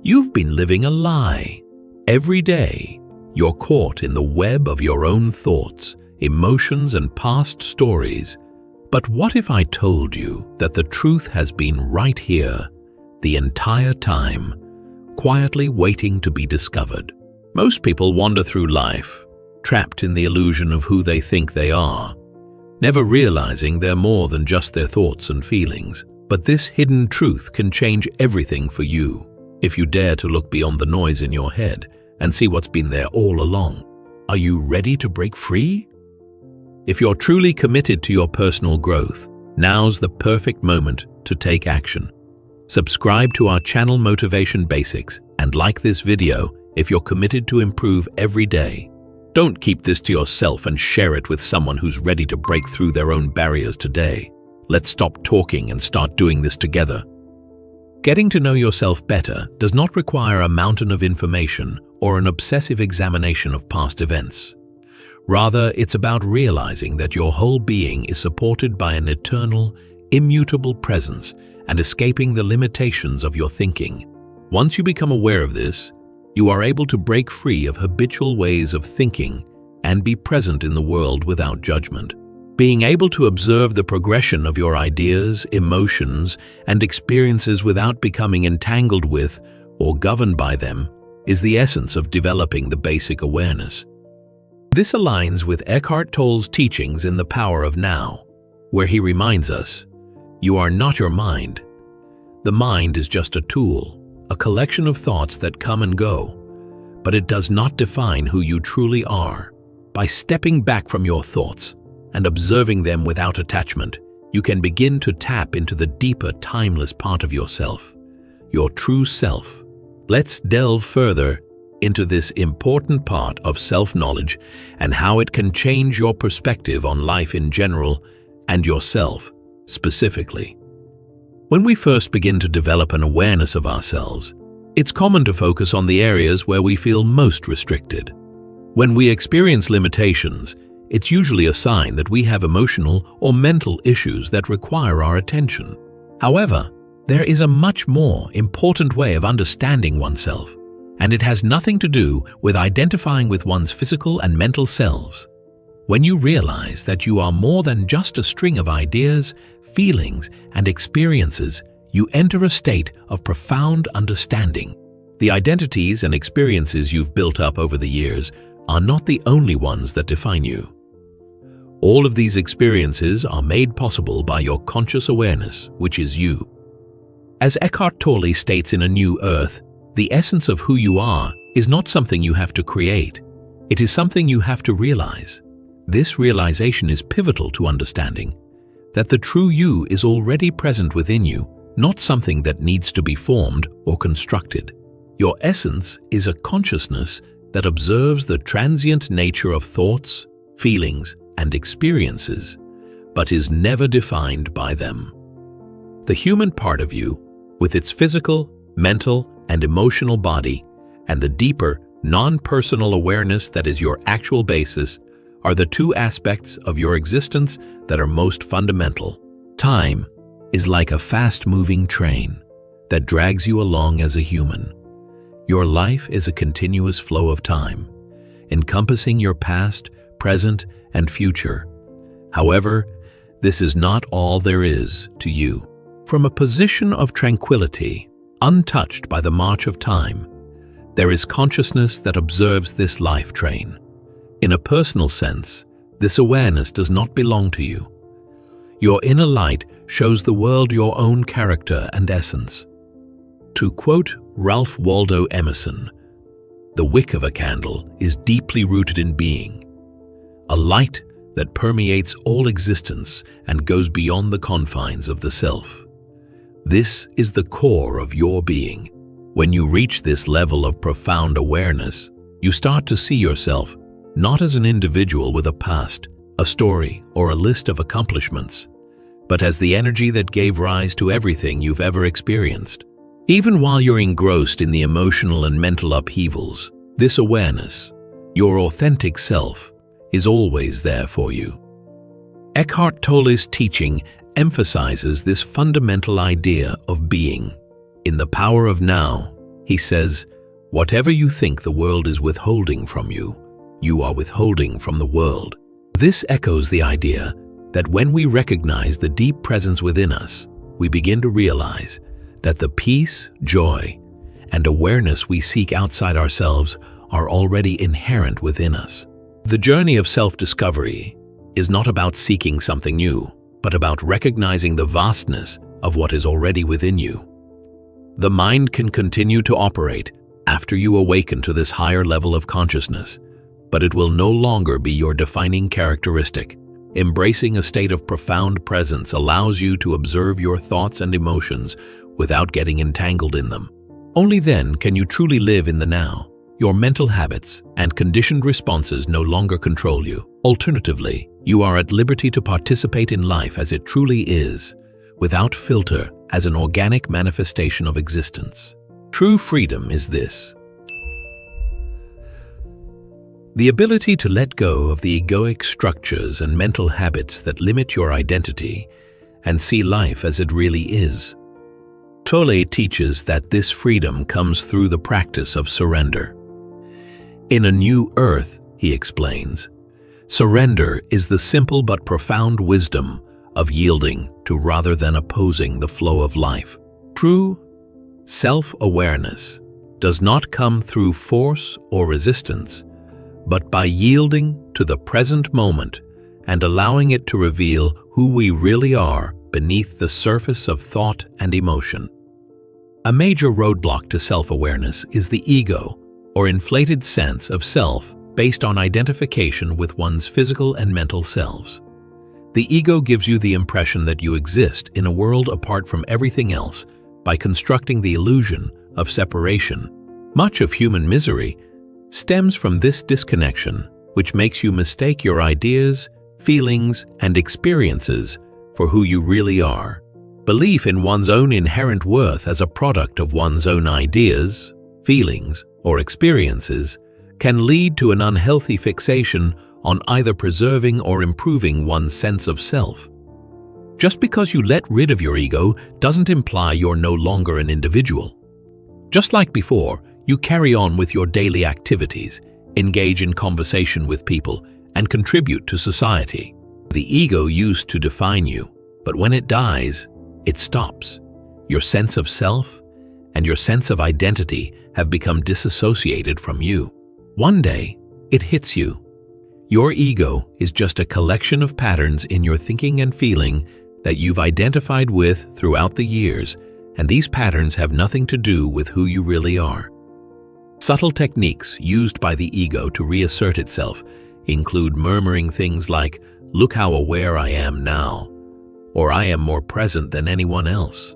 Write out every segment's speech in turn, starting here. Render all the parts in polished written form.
You've been living a lie. Every day, you're caught in the web of your own thoughts, emotions, and past stories. But what if I told you that the truth has been right here, the entire time, quietly waiting to be discovered? Most people wander through life, trapped in the illusion of who they think they are, never realizing they're more than just their thoughts and feelings. But this hidden truth can change everything for you, if you dare to look beyond the noise in your head and see what's been there all along. Are you ready to break free? If you're truly committed to your personal growth, now's the perfect moment to take action. Subscribe to our channel Motivation Basics and like this video if you're committed to improve every day. Don't keep this to yourself and share it with someone who's ready to break through their own barriers today. Let's stop talking and start doing this together. Getting to know yourself better does not require a mountain of information or an obsessive examination of past events. Rather, it's about realizing that your whole being is supported by an eternal, immutable presence and escaping the limitations of your thinking. Once you become aware of this, you are able to break free of habitual ways of thinking and be present in the world without judgment. Being able to observe the progression of your ideas, emotions, and experiences without becoming entangled with or governed by them is the essence of developing the basic awareness. This aligns with Eckhart Tolle's teachings in The Power of Now, where he reminds us, you are not your mind. The mind is just a tool, a collection of thoughts that come and go, but it does not define who you truly are. By stepping back from your thoughts and observing them without attachment, you can begin to tap into the deeper, timeless part of yourself, your true self. Let's delve further into this important part of self-knowledge and how it can change your perspective on life in general and yourself specifically. When we first begin to develop an awareness of ourselves, it's common to focus on the areas where we feel most restricted. When we experience limitations, it's usually a sign that we have emotional or mental issues that require our attention. However, there is a much more important way of understanding oneself, and it has nothing to do with identifying with one's physical and mental selves. When you realize that you are more than just a string of ideas, feelings, and experiences, you enter a state of profound understanding. The identities and experiences you've built up over the years are not the only ones that define you. All of these experiences are made possible by your conscious awareness, which is you. As Eckhart Tolle states in A New Earth, the essence of who you are is not something you have to create. It is something you have to realize. This realization is pivotal to understanding that the true you is already present within you, not something that needs to be formed or constructed. Your essence is a consciousness that observes the transient nature of thoughts, feelings, and experiences, but is never defined by them. The human part of you, with its physical, mental, and emotional body, and the deeper, non-personal awareness that is your actual basis, are the two aspects of your existence that are most fundamental. Time is like a fast-moving train that drags you along as a human. Your life is a continuous flow of time, encompassing your past, present, and future. However, this is not all there is to you. From a position of tranquility, untouched by the march of time, there is consciousness that observes this life train. In a personal sense, this awareness does not belong to you. Your inner light shows the world your own character and essence. To quote Ralph Waldo Emerson, "The wick of a candle is deeply rooted in being, a light that permeates all existence and goes beyond the confines of the self." This is the core of your being. When you reach this level of profound awareness, you start to see yourself not as an individual with a past, a story, or a list of accomplishments, but as the energy that gave rise to everything you've ever experienced. Even while you're engrossed in the emotional and mental upheavals, this awareness, your authentic self, is always there for you. Eckhart Tolle's teaching emphasizes this fundamental idea of being. In The Power of Now, He says, "Whatever you think the world is withholding from you, you are withholding from the world." This echoes the idea that when we recognize the deep presence within us, we begin to realize that the peace, joy, and awareness we seek outside ourselves are already inherent within us. The journey of self-discovery is not about seeking something new, but about recognizing the vastness of what is already within you. The mind can continue to operate after you awaken to this higher level of consciousness, but it will no longer be your defining characteristic. Embracing a state of profound presence allows you to observe your thoughts and emotions without getting entangled in them. Only then can you truly live in the now. Your mental habits and conditioned responses no longer control you. Alternatively, you are at liberty to participate in life as it truly is, without filter, as an organic manifestation of existence. True freedom is this: the ability to let go of the egoic structures and mental habits that limit your identity and see life as it really is. Tolle teaches that this freedom comes through the practice of surrender. In A New Earth, he explains, surrender is the simple but profound wisdom of yielding to rather than opposing the flow of life. True self-awareness does not come through force or resistance, but by yielding to the present moment and allowing it to reveal who we really are beneath the surface of thought and emotion. A major roadblock to self-awareness is the ego, or inflated sense of self based on identification with one's physical and mental selves. The ego gives you the impression that you exist in a world apart from everything else by constructing the illusion of separation. Much of human misery stems from this disconnection, which makes you mistake your ideas, feelings, and experiences for who you really are. Belief in one's own inherent worth as a product of one's own ideas, feelings, or experiences can lead to an unhealthy fixation on either preserving or improving one's sense of self. Just because you let rid of your ego doesn't imply you're no longer an individual. Just like before, you carry on with your daily activities, engage in conversation with people, and contribute to society. The ego used to define you, but when it dies, it stops. Your sense of self and your sense of identity have become disassociated from you. One day, it hits you. Your ego is just a collection of patterns in your thinking and feeling that you've identified with throughout the years, and these patterns have nothing to do with who you really are. Subtle techniques used by the ego to reassert itself include murmuring things like, "Look how aware I am now," or "I am more present than anyone else."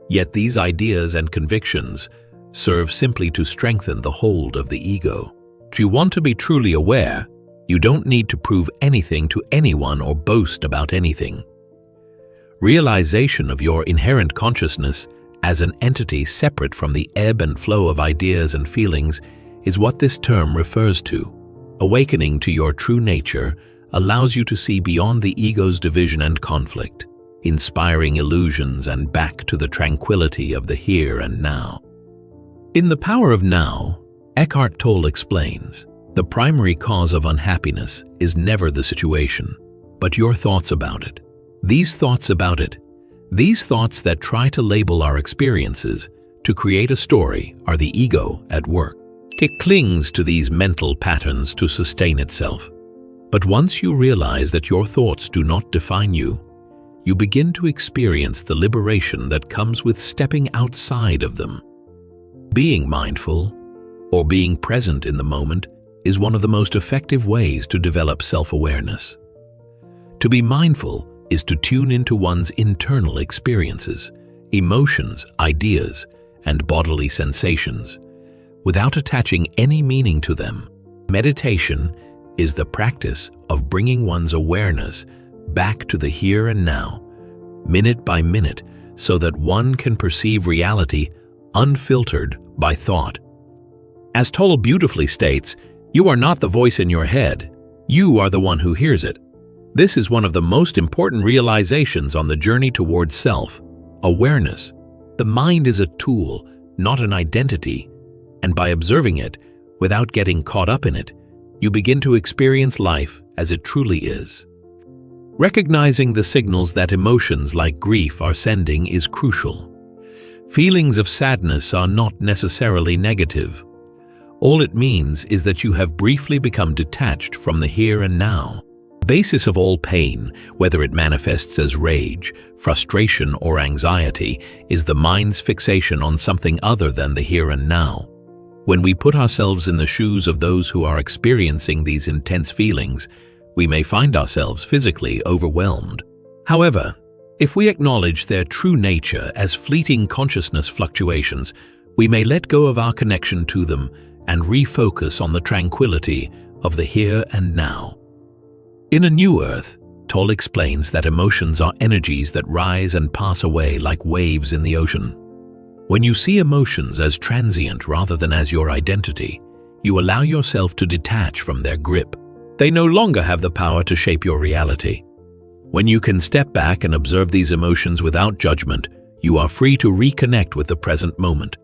Yet these ideas and convictions serve simply to strengthen the hold of the ego. If you want to be truly aware, you don't need to prove anything to anyone or boast about anything. Realization of your inherent consciousness as an entity separate from the ebb and flow of ideas and feelings is what this term refers to. Awakening to your true nature allows you to see beyond the ego's division and conflict, inspiring illusions and back to the tranquility of the here and now. In The Power of Now, Eckhart Tolle explains, the primary cause of unhappiness is never the situation, but your thoughts about it. These thoughts that try to label our experiences to create a story are the ego at work. It clings to these mental patterns to sustain itself. But once you realize that your thoughts do not define you, you begin to experience the liberation that comes with stepping outside of them. Being mindful, or being present in the moment, is one of the most effective ways to develop self-awareness. To be mindful is to tune into one's internal experiences, emotions, ideas, and bodily sensations, without attaching any meaning to them. Meditation is the practice of bringing one's awareness back to the here and now, minute by minute, so that one can perceive reality unfiltered by thought. As Tolle beautifully states, you are not the voice in your head, you are the one who hears it. This is one of the most important realizations on the journey towards self-awareness. The mind is a tool, not an identity, and by observing it, without getting caught up in it, you begin to experience life as it truly is. Recognizing the signals that emotions like grief are sending is crucial. Feelings of sadness are not necessarily negative. All it means is that you have briefly become detached from the here and now. The basis of all pain, whether it manifests as rage, frustration, or anxiety, is the mind's fixation on something other than the here and now. When we put ourselves in the shoes of those who are experiencing these intense feelings, we may find ourselves physically overwhelmed. However, if we acknowledge their true nature as fleeting consciousness fluctuations, we may let go of our connection to them and refocus on the tranquility of the here and now. In A New Earth, Tolle explains that emotions are energies that rise and pass away like waves in the ocean. When you see emotions as transient rather than as your identity, you allow yourself to detach from their grip. They no longer have the power to shape your reality. When you can step back and observe these emotions without judgment, you are free to reconnect with the present moment.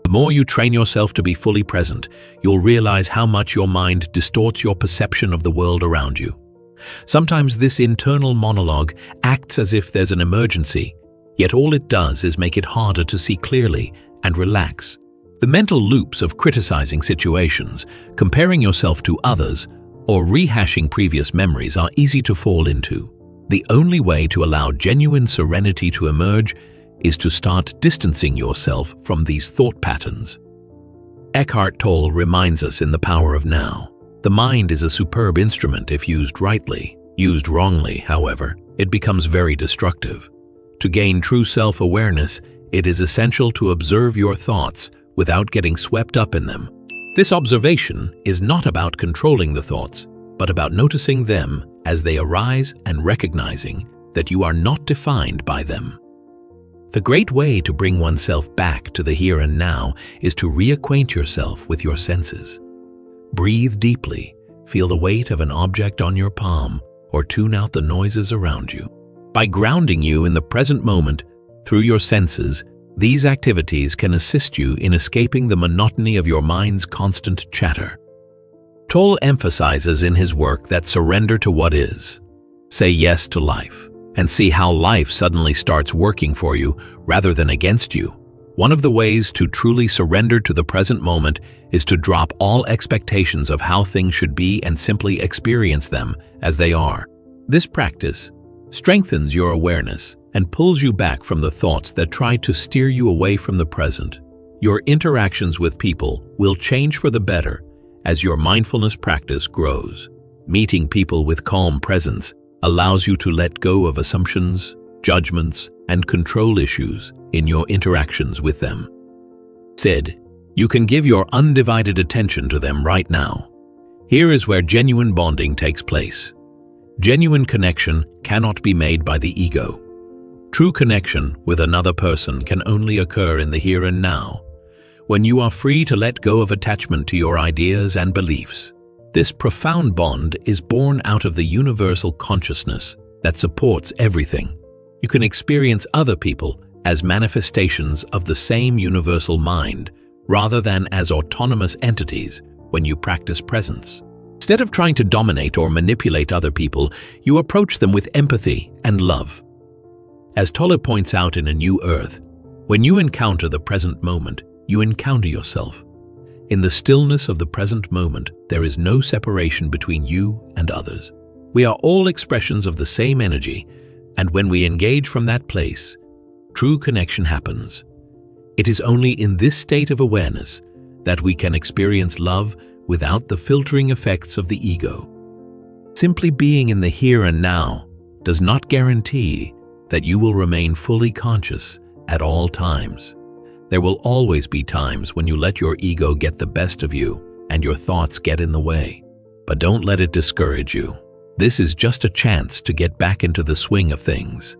The more you train yourself to be fully present, you'll realize how much your mind distorts your perception of the world around you. Sometimes this internal monologue acts as if there's an emergency, yet all it does is make it harder to see clearly and relax. The mental loops of criticizing situations, comparing yourself to others, or rehashing previous memories are easy to fall into. The only way to allow genuine serenity to emerge is to start distancing yourself from these thought patterns. Eckhart Tolle reminds us in The Power of Now. The mind is a superb instrument if used rightly. Used wrongly, however, it becomes very destructive. To gain true self-awareness, it is essential to observe your thoughts without getting swept up in them. This observation is not about controlling the thoughts, but about noticing them as they arise and recognizing that you are not defined by them. The great way to bring oneself back to the here and now is to reacquaint yourself with your senses. Breathe deeply, feel the weight of an object on your palm, or tune out the noises around you. By grounding you in the present moment through your senses, these activities can assist you in escaping the monotony of your mind's constant chatter. Tolle emphasizes in his work that surrender to what is. Say yes to life, and see how life suddenly starts working for you rather than against you. One of the ways to truly surrender to the present moment is to drop all expectations of how things should be and simply experience them as they are. This practice strengthens your awareness and pulls you back from the thoughts that try to steer you away from the present. Your interactions with people will change for the better as your mindfulness practice grows. Meeting people with calm presence allows you to let go of assumptions, judgments, and control issues in your interactions with them. Instead, you can give your undivided attention to them right now. Here is where genuine bonding takes place. Genuine connection cannot be made by the ego. True connection with another person can only occur in the here and now, when you are free to let go of attachment to your ideas and beliefs. This profound bond is born out of the universal consciousness that supports everything. You can experience other people as manifestations of the same universal mind, rather than as autonomous entities when you practice presence. Instead of trying to dominate or manipulate other people, you approach them with empathy and love. As Tolle points out in A New Earth, when you encounter the present moment, you encounter yourself. In the stillness of the present moment, there is no separation between you and others. We are all expressions of the same energy, and when we engage from that place, true connection happens. It is only in this state of awareness that we can experience love without the filtering effects of the ego. Simply being in the here and now does not guarantee that you will remain fully conscious at all times. There will always be times when you let your ego get the best of you and your thoughts get in the way. But don't let it discourage you. This is just a chance to get back into the swing of things.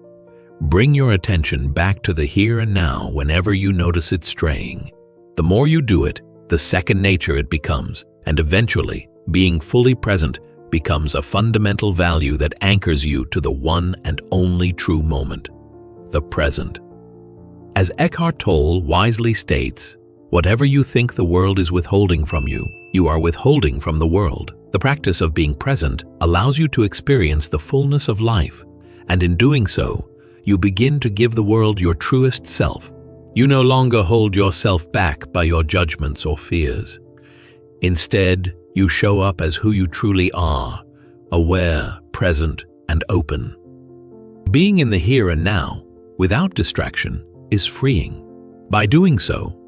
Bring your attention back to the here and now whenever you notice it straying. The more you do it, the second nature it becomes, and eventually, being fully present becomes a fundamental value that anchors you to the one and only true moment, the present. As Eckhart Tolle wisely states, Whatever you think the world is withholding from you, you are withholding from the world. The practice of being present allows you to experience the fullness of life, and in doing so, you begin to give the world your truest self. You no longer hold yourself back by your judgments or fears. Instead, you show up as who you truly are, aware, present, and open. Being in the here and now, without distraction, is freeing. By doing so,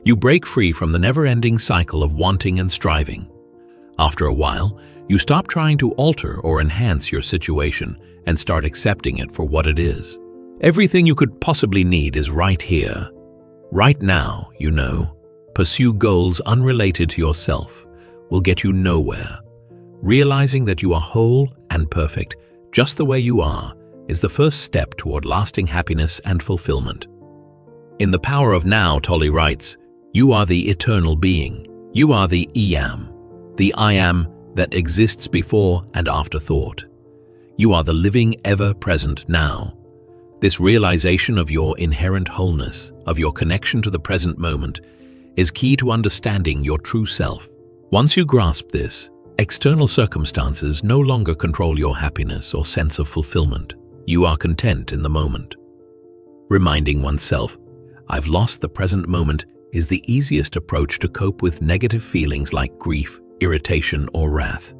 you break free from the never-ending cycle of wanting and striving. After a while, you stop trying to alter or enhance your situation and start accepting it for what it is. Everything you could possibly need is right here. Right now, you know. Pursue goals unrelated to yourself will get you nowhere. Realizing that you are whole and perfect, just the way you are, is the first step toward lasting happiness and fulfillment. In The Power of Now, Tolle writes, "You are the eternal being. You are the I am that exists before and after thought. You are the living, ever-present now." This realization of your inherent wholeness, of your connection to the present moment, is key to understanding your true self. Once you grasp this, external circumstances no longer control your happiness or sense of fulfillment. You are content in the moment. Reminding oneself, "I've lost the present moment," is the easiest approach to cope with negative feelings like grief, irritation, or wrath.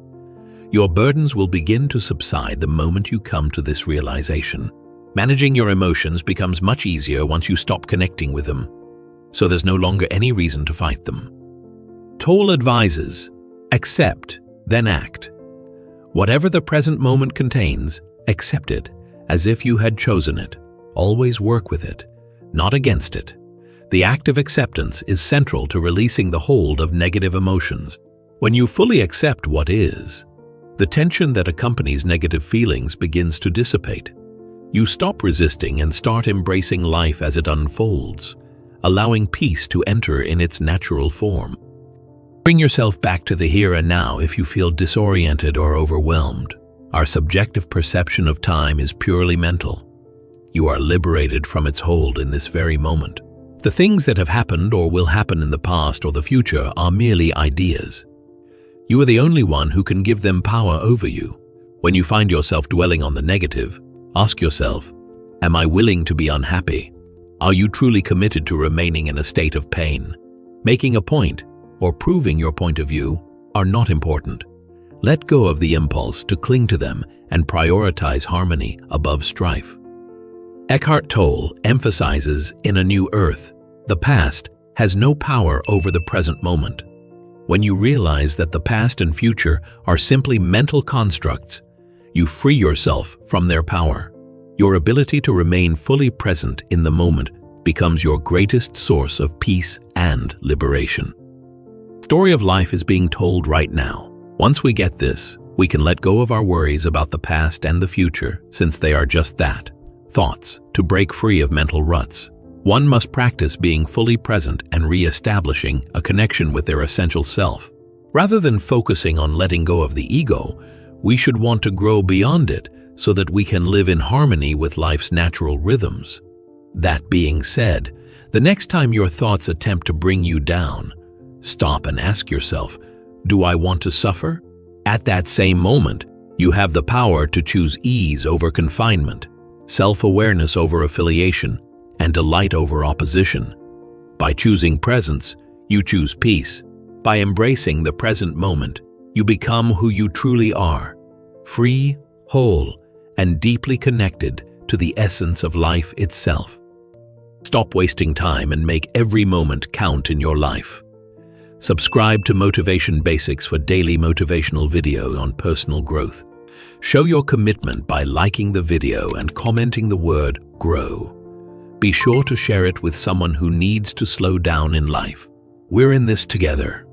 Your burdens will begin to subside the moment you come to this realization. Managing your emotions becomes much easier once you stop connecting with them, so there's no longer any reason to fight them. Tolle advises, accept, then act. Whatever the present moment contains, accept it as if you had chosen it. Always work with it, not against it. The act of acceptance is central to releasing the hold of negative emotions. When you fully accept what is, the tension that accompanies negative feelings begins to dissipate. You stop resisting and start embracing life as it unfolds, allowing peace to enter in its natural form. Bring yourself back to the here and now if you feel disoriented or overwhelmed. Our subjective perception of time is purely mental. You are liberated from its hold in this very moment. The things that have happened or will happen in the past or the future are merely ideas. You are the only one who can give them power over you. When you find yourself dwelling on the negative, ask yourself, am I willing to be unhappy? Are you truly committed to remaining in a state of pain? Making a point or proving your point of view are not important. Let go of the impulse to cling to them and prioritize harmony above strife. Eckhart Tolle emphasizes in A New Earth, the past has no power over the present moment. When you realize that the past and future are simply mental constructs, you free yourself from their power. Your ability to remain fully present in the moment becomes your greatest source of peace and liberation. The story of life is being told right now. Once we get this, we can let go of our worries about the past and the future, since they are just that, thoughts, to break free of mental ruts. One must practice being fully present and re-establishing a connection with their essential self. Rather than focusing on letting go of the ego, we should want to grow beyond it so that we can live in harmony with life's natural rhythms. That being said, the next time your thoughts attempt to bring you down, stop and ask yourself, do I want to suffer? At that same moment, you have the power to choose ease over confinement, self-awareness over affiliation, and delight over opposition. By choosing presence, you choose peace. By embracing the present moment, you become who you truly are, free, whole, and deeply connected to the essence of life itself. Stop wasting time and make every moment count in your life. Subscribe to Motivation Basics for daily motivational video on personal growth. Show your commitment by liking the video and commenting the word GROW. Be sure to share it with someone who needs to slow down in life. We're in this together.